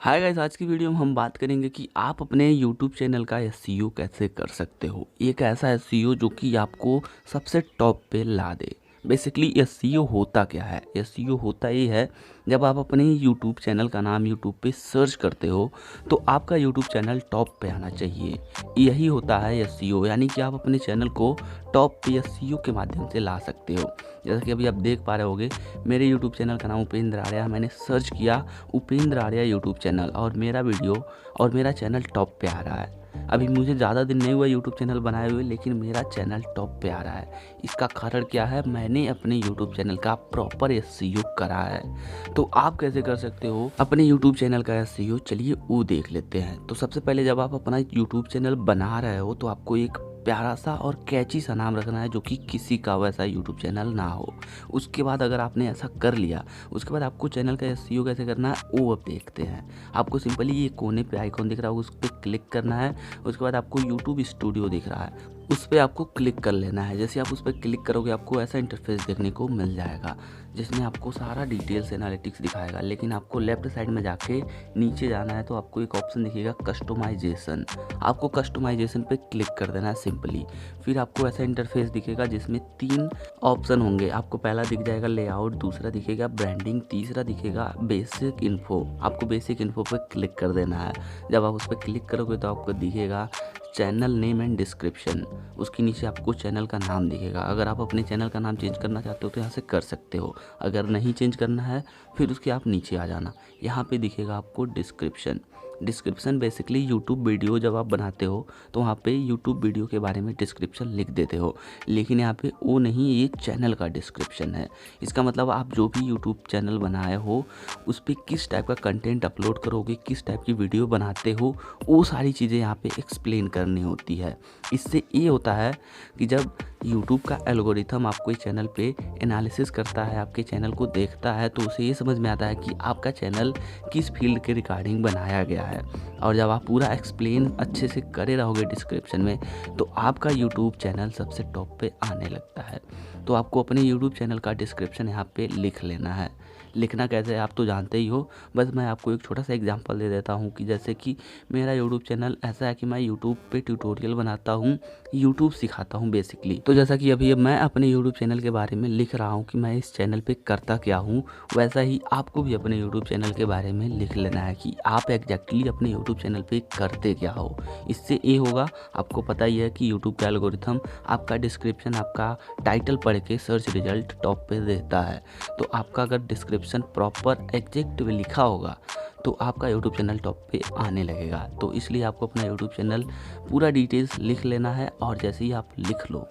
Hi guys, आज की video में हम बात करेंगे कि आप अपने यूट्यूब चैनल का एसईओ कैसे कर सकते हो। एक ऐसा एसईओ जो कि आपको सबसे टॉप पे ला दे। बेसिकली एसईओ होता क्या है? एसईओ होता ये है, जब आप अपने यूट्यूब चैनल का नाम यूट्यूब पे सर्च करते हो तो आपका यूट्यूब चैनल टॉप पे आना चाहिए। यही होता है एसईओ, यानी कि आप अपने चैनल को टॉप पे एसईओ के माध्यम से ला सकते हो। जैसा कि अभी आप देख पा रहे होगे, मेरे यूट्यूब चैनल का नाम उपेंद्र आर्या, मैंने सर्च किया उपेंद्र आर्या यूट्यूब चैनल और मेरा वीडियो और मेरा चैनल टॉप पे आ रहा है। अभी मुझे ज़्यादा दिन नहीं हुआ यूट्यूब चैनल बनाए हुए, लेकिन मेरा चैनल टॉप पे आ रहा है। इसका कारण क्या है? मैंने अपने यूट्यूब चैनल का प्रॉपर एसईओ करा है। तो आप कैसे कर सकते हो अपने यूट्यूब चैनल का एसईओ? चलिए वो देख लेते हैं। तो सबसे पहले जब आप अपना यूट्यूब चैनल बना रहे हो तो आपको एक प्यारा सा और कैची सा नाम रखना है जो कि किसी का वैसा यूट्यूब चैनल ना हो। उसके बाद अगर आपने ऐसा कर लिया, उसके बाद आपको चैनल का एसईओ कैसे करना है वो अब देखते हैं। आपको सिंपली ये कोने पे आइकॉन दिख रहा होगा, उस पर क्लिक करना है। उसके बाद आपको यूट्यूब स्टूडियो दिख रहा है, उस पर आपको क्लिक कर लेना है। जैसे आप उस पर क्लिक करोगे आपको ऐसा इंटरफेस देखने को मिल जाएगा जिसमें आपको सारा डिटेल्स एनालिटिक्स दिखाएगा। लेकिन आपको लेफ्ट साइड में जाके नीचे जाना है तो आपको एक ऑप्शन दिखेगा कस्टमाइजेशन। आपको कस्टमाइजेशन पे क्लिक कर देना है सिंपली। फिर आपको ऐसा इंटरफेस दिखेगा जिसमें 3 ऑप्शन होंगे। आपको पहला दिख जाएगा लेआउट, दूसरा दिखेगा ब्रांडिंग, तीसरा दिखेगा बेसिक इन्फो। आपको बेसिक इन्फो पे क्लिक कर देना है। जब आप उस पर क्लिक करोगे तो आपको दिखेगा चैनल नेम एंड डिस्क्रिप्शन। उसके नीचे आपको चैनल का नाम दिखेगा। अगर आप अपने चैनल का नाम चेंज करना चाहते हो तो यहाँ से कर सकते हो। अगर नहीं चेंज करना है फिर उसके आप नीचे आ जाना। यहाँ पे दिखेगा आपको description. Description basically YouTube video जब आप बनाते हो तो वहाँ पे यूट्यूब वीडियो के बारे में डिस्क्रिप्शन लिख देते हो, लेकिन यहाँ पे वो नहीं, ये चैनल का डिस्क्रिप्शन है। इसका मतलब आप जो भी यूट्यूब चैनल बनाए हो उस पर किस टाइप का कंटेंट अपलोड करोगे, किस टाइप की वीडियो बनाते हो, वो सारी चीज़ें यहाँ पे एक्सप्लेन करनी होती है। इससे ये होता है कि जब यूट्यूब का एल्गोरिथम आपके चैनल पे एनालिसिस करता है, आपके चैनल को देखता है, तो उसे ये समझ में आता है कि आपका चैनल किस फील्ड के रिगार्डिंग बनाया गया है। और जब आप पूरा एक्सप्लेन अच्छे से करे रहोगे डिस्क्रिप्शन में तो आपका यूट्यूब चैनल सबसे टॉप पे आने लगता है। तो आपको अपने यूट्यूब चैनल का डिस्क्रिप्शन यहाँ पे लिख लेना है। लिखना कैसे है आप तो जानते ही हो, बस मैं आपको एक छोटा सा एग्जांपल दे देता हूँ कि जैसे कि मेरा यूट्यूब चैनल ऐसा है कि मैं यूट्यूब पे ट्यूटोरियल बनाता हूँ, यूट्यूब सिखाता हूँ बेसिकली। तो जैसा कि अभी मैं अपने यूट्यूब चैनल के बारे में लिख रहा हूँ कि मैं इस चैनल पे करता क्या हूँ, वैसा ही आपको भी अपने यूट्यूब चैनल के बारे में लिख लेना है कि आप एग्जैक्टली अपने यूट्यूब चैनल पे करते क्या हो। इससे ये होगा, आपको पता ही है कि यूट्यूब का एल्गोरिथम आपका डिस्क्रिप्शन, आपका टाइटल पढ़ के सर्च रिजल्ट टॉप पे देता है। तो आपका अगर डिस्क्रिप्शन प्रॉपर एग्जैक्ट में लिखा होगा तो आपका यूट्यूब चैनल टॉप पे आने लगेगा। तो इसलिए आपको अपना यूट्यूब चैनल पूरा डिटेल्स लिख लेना है। और जैसे ही आप लिख लो,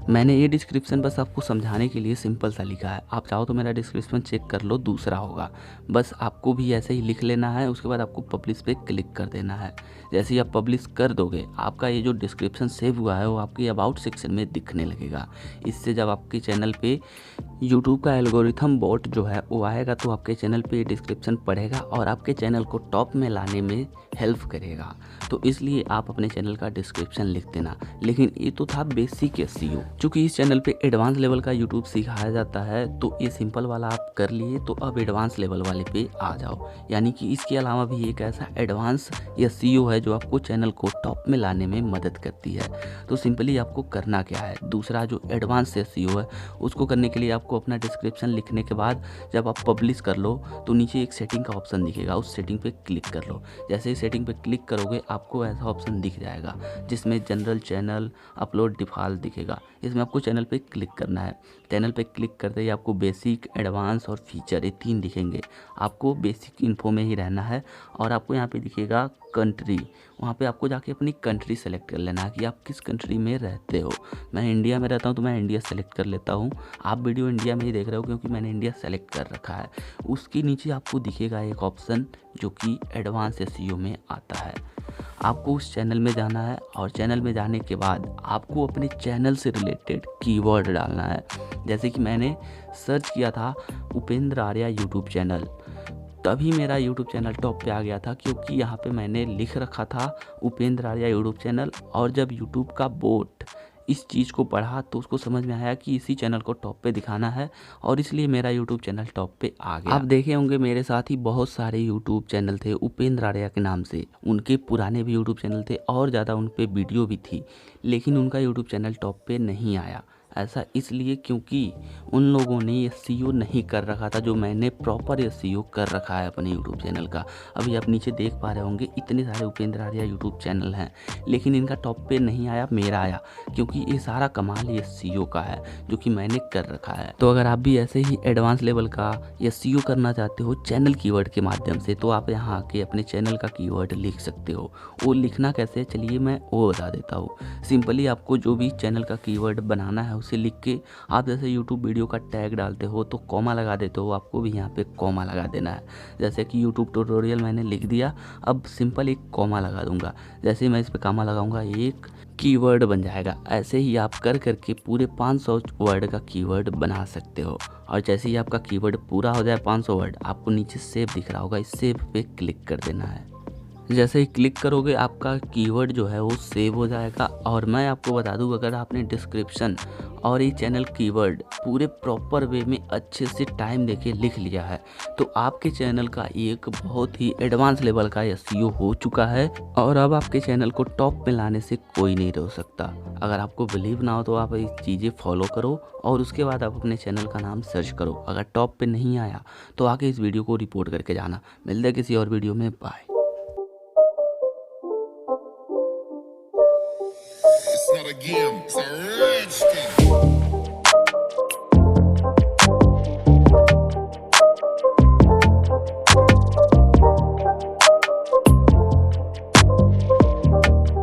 मैंने ये डिस्क्रिप्शन बस आपको समझाने के लिए सिंपल सा लिखा है, आप चाहो तो मेरा डिस्क्रिप्शन चेक कर लो, दूसरा होगा। बस आपको भी ऐसे ही लिख लेना है। उसके बाद आपको पब्लिश पे क्लिक कर देना है। जैसे ही आप पब्लिश कर दोगे आपका ये जो डिस्क्रिप्शन सेव हुआ है वो आपके अबाउट सेक्शन में दिखने लगेगा। इससे जब आपके चैनल पे यूट्यूब का एल्गोरिथम बॉट जो है वो आएगा तो आपके चैनल पे डिस्क्रिप्शन पढ़ेगा और आपके चैनल को टॉप में लाने में हेल्प करेगा। तो इसलिए आप अपने चैनल का डिस्क्रिप्शन लिख देना। लेकिन ये तो था बेसिक एसईओ। चूँकि इस चैनल पे एडवांस लेवल का यूट्यूब सिखाया जाता है तो ये सिंपल वाला आप कर लिए, तो अब एडवांस लेवल वाले पे आ जाओ। यानी कि इसके अलावा भी एक ऐसा एडवांस एसईओ है जो आपको चैनल को टॉप में लाने में मदद करती है। तो सिंपली आपको करना क्या है, दूसरा जो एडवांस एसईओ है उसको करने के लिए आपको अपना डिस्क्रिप्शन लिखने के बाद जब आप पब्लिश कर लो तो नीचे एक सेटिंग का ऑप्शन दिखेगा, उस सेटिंग पे क्लिक कर लो। जैसे ही सेटिंग पे क्लिक करोगे आपको ऐसा ऑप्शन दिख जाएगा जिसमें जनरल चैनल अपलोड डिफ़ॉल्ट दिखेगा। इसमें आपको चैनल पे क्लिक करना है। चैनल पे क्लिक करते ही आपको बेसिक, एडवांस और फीचर, ये 3 दिखेंगे। आपको बेसिक इन्फो में ही रहना है और आपको यहाँ पे दिखेगा कंट्री। वहाँ पे आपको जाके अपनी कंट्री सेलेक्ट कर लेना है कि आप किस कंट्री में रहते हो। मैं इंडिया में रहता हूँ तो मैं इंडिया सेलेक्ट कर लेता हूँ। आप वीडियो इंडिया में ही देख रहे हो क्योंकि मैंने इंडिया सेलेक्ट कर रखा है। उसके नीचे आपको दिखेगा एक ऑप्शन जो कि एडवांस एसईओ में आता है। आपको उस चैनल में जाना है और चैनल में जाने के बाद आपको अपने चैनल से रिलेटेड कीवर्ड डालना है। जैसे कि मैंने सर्च किया था उपेंद्र आर्या यूट्यूब चैनल, तभी मेरा यूट्यूब चैनल टॉप पे आ गया था क्योंकि यहाँ पे मैंने लिख रखा था उपेंद्र आर्या यूट्यूब चैनल। और जब यूट्यूब का बोट इस चीज़ को पढ़ा तो उसको समझ में आया कि इसी चैनल को टॉप पे दिखाना है और इसलिए मेरा यूट्यूब चैनल टॉप पे आ गया। आप देखे होंगे मेरे साथ ही बहुत सारे यूट्यूब चैनल थे उपेंद्र आर्या के नाम से, उनके पुराने भी यूट्यूब चैनल थे और ज़्यादा उन पे वीडियो भी थी, लेकिन उनका यूट्यूब चैनल टॉप पे नहीं आया। ऐसा इसलिए क्योंकि उन लोगों ने एसईओ नहीं कर रखा था जो मैंने प्रॉपर एसईओ कर रखा है अपने यूट्यूब चैनल का। अभी आप नीचे देख पा रहे होंगे इतने सारे उपेंद्र आर्या यूट्यूब चैनल हैं, लेकिन इनका टॉप पे नहीं आया, मेरा आया, क्योंकि ये सारा कमाल एसईओ का है जो कि मैंने कर रखा है। तो अगर आप भी ऐसे ही एडवांस लेवल का एसईओ करना चाहते हो चैनल कीवर्ड के माध्यम से, तो आप यहाँ आके अपने चैनल का कीवर्ड लिख सकते हो। वो लिखना कैसे, चलिए मैं वो बता देता हूँ। सिंपली आपको जो भी चैनल का कीवर्ड बनाना है उसे लिख के आप जैसे यूट्यूब वीडियो का टैग डालते हो तो कॉमा लगा देते हो, आपको भी यहाँ पे कॉमा लगा देना है। जैसे कि यूट्यूब ट्यूटोरियल मैंने लिख दिया, अब सिंपल एक कॉमा लगा दूंगा। जैसे मैं इस पे कॉमा लगाऊंगा एक कीवर्ड बन जाएगा। ऐसे ही आप कर करके पूरे 500 वर्ड का कीवर्ड बना सकते हो। और जैसे ही आपका कीवर्ड पूरा हो जाए 500 वर्ड, आपको नीचे सेव दिख रहा होगा, इस सेव पे क्लिक कर देना है। जैसे ही क्लिक करोगे आपका कीवर्ड जो है वो सेव हो जाएगा। और मैं आपको बता दूं, अगर आपने डिस्क्रिप्शन और ये चैनल कीवर्ड पूरे प्रॉपर वे में अच्छे से टाइम देके लिख लिया है तो आपके चैनल का एक बहुत ही एडवांस लेवल का एसईओ हो चुका है और अब आपके चैनल को टॉप में लाने से कोई नहीं रोक सकता। अगर आपको बिलीव ना हो तो आप ये चीज़ें फॉलो करो और उसके बाद आप अपने चैनल का नाम सर्च करो। अगर टॉप पे नहीं आया तो आके इस वीडियो को रिपोर्ट करके जाना। मिलते हैं किसी और वीडियो में, bye. It's not a game, it's a rich thing.